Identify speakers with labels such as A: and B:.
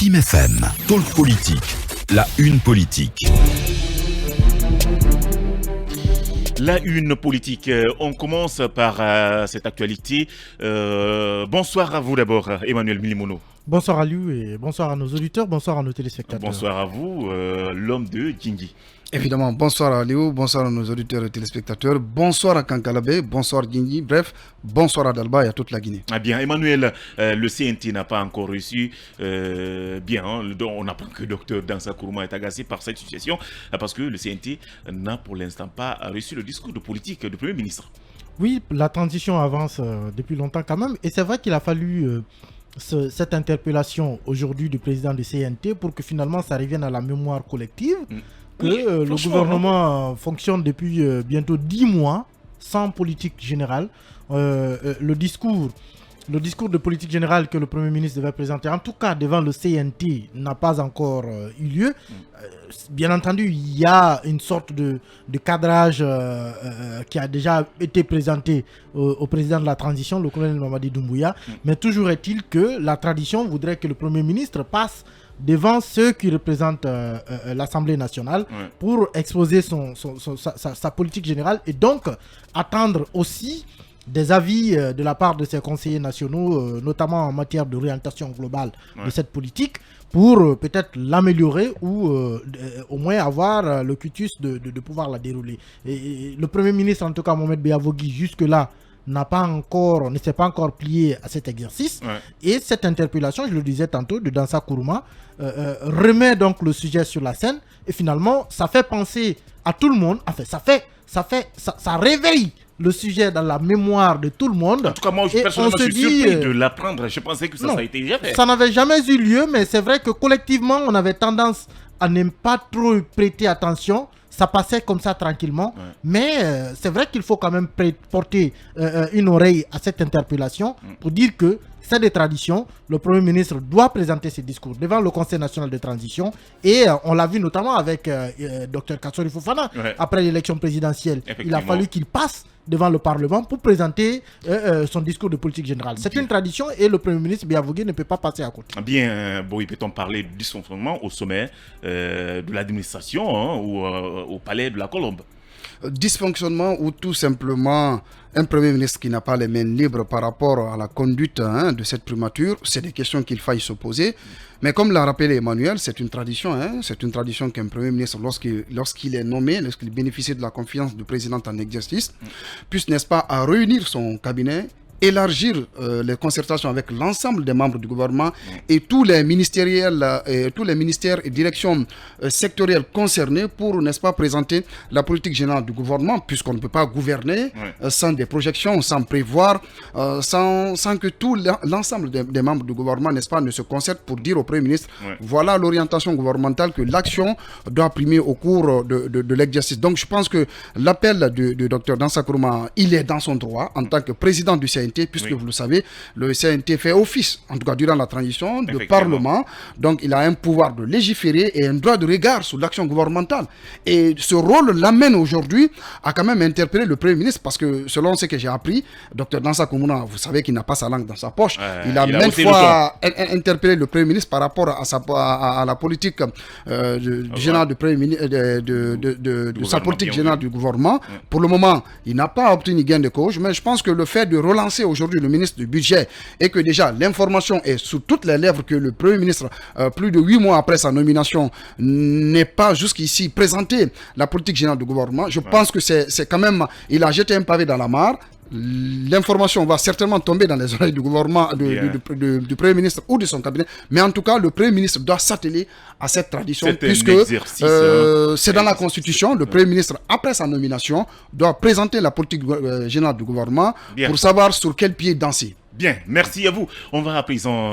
A: FIM FM, Talk Politique, la une politique.
B: La une politique, on commence par cette actualité. Bonsoir à vous d'abord, Emmanuel Milimono.
C: Bonsoir à lui et bonsoir à nos auditeurs, bonsoir à nos téléspectateurs.
B: Bonsoir à vous, l'homme de Djingi.
D: Évidemment, bonsoir à Léo, bonsoir à nos auditeurs et téléspectateurs, bonsoir à Kankalabé, bonsoir Djingi, bref, bonsoir à Dalba et à toute la Guinée.
B: Ah bien, Emmanuel, le CNT n'a pas encore reçu, on apprend que le docteur Dansa Kourouma est agacé par cette situation, parce que le CNT n'a pour l'instant pas reçu le discours de politique du Premier ministre.
C: Oui, la transition avance depuis longtemps quand même, et c'est vrai qu'il a fallu cette interpellation aujourd'hui du président du CNT pour que finalement ça revienne à la mémoire collective. Que le gouvernement fonctionne depuis bientôt 10 mois sans politique générale. Le discours de politique générale que le Premier ministre devait présenter, en tout cas devant le CNT, n'a pas encore eu lieu. Bien entendu, il y a une sorte de cadrage qui a déjà été présenté au président de la transition, le colonel Mamadi Doumbouya. Mais toujours est-il que la tradition voudrait que le Premier ministre passe devant ceux qui représentent l'Assemblée nationale pour exposer sa politique générale et donc attendre aussi des avis de la part de ses conseillers nationaux, notamment en matière d'orientation globale de cette politique, pour peut-être l'améliorer ou au moins avoir le cutus de pouvoir la dérouler. Et le Premier ministre, en tout cas Mohamed Beavogui, jusque-là, ne s'est pas encore plié à cet exercice. Et cette interpellation, je le disais tantôt, de Dansa Kourouma, remet donc le sujet sur la scène. Et finalement, ça fait penser à tout le monde. Enfin, ça réveille le sujet dans la mémoire de tout le monde.
B: En tout cas, moi, personnellement, je suis surpris de l'apprendre. Je pensais que ça a été déjà fait.
C: Ça n'avait jamais eu lieu, mais c'est vrai que collectivement, on avait tendance à ne pas trop prêter attention. Ça passait comme ça tranquillement, mais c'est vrai qu'il faut quand même porter une oreille à cette interpellation pour dire que c'est des traditions. Le Premier ministre doit présenter ses discours devant le Conseil national de transition et on l'a vu notamment avec Dr Kassori Fofana après l'élection présidentielle. Il a fallu qu'il passe devant le Parlement pour présenter son discours de politique générale. C'est une tradition et le Premier ministre Beavogui ne peut pas passer à côté.
B: Bien, peut-on parler du dysfonctionnement au sommet de l'administration ou au palais de la Colombe?
D: Dysfonctionnement ou tout simplement un Premier ministre qui n'a pas les mains libres par rapport à la conduite de cette primature, c'est des questions qu'il faille se poser. Mais comme l'a rappelé Emmanuel, c'est une tradition qu'un Premier ministre, lorsqu'il est nommé, lorsqu'il bénéficie de la confiance du président en exercice, puisse, n'est-ce pas, à réunir son cabinet, élargir les concertations avec l'ensemble des membres du gouvernement et tous les ministères et directions sectorielles concernés pour, n'est-ce pas, présenter la politique générale du gouvernement, puisqu'on ne peut pas gouverner sans des projections, sans prévoir, sans que tout l'ensemble des membres du gouvernement, n'est-ce pas, ne se concertent pour dire au Premier ministre voilà l'orientation gouvernementale que l'action doit primer au cours de l'exercice. Donc je pense que l'appel du Dr Dansa Kourouma, il est dans son droit en tant que président du CNT, puisque vous le savez, le CNT fait office, en tout cas durant la transition, de Parlement. Donc il a un pouvoir de légiférer et un droit de regard sur l'action gouvernementale. Et ce rôle l'amène aujourd'hui à quand même interpeller le Premier ministre, parce que selon ce que j'ai appris, Dr Dansa Kourouma, vous savez qu'il n'a pas sa langue dans sa poche. Il a maintes fois interpellé le Premier ministre par rapport à la politique générale du Premier ministre, de sa politique générale du gouvernement. Pour le moment, il n'a pas obtenu gain de cause, mais je pense que le fait de relancer aujourd'hui le ministre du budget et que déjà l'information est sous toutes les lèvres que le Premier ministre, plus de 8 mois après sa nomination, n'est pas jusqu'ici présenté la politique générale du gouvernement, je pense que c'est quand même, il a jeté un pavé dans la mare. L'information va certainement tomber dans les oreilles du gouvernement, du Premier ministre ou de son cabinet, mais en tout cas le Premier ministre doit s'atteler à cette tradition, puisque c'est dans la Constitution. Le Premier ministre, après sa nomination, doit présenter la politique générale du gouvernement pour savoir sur quel pied danser.
B: Bien, merci à vous. On va à présent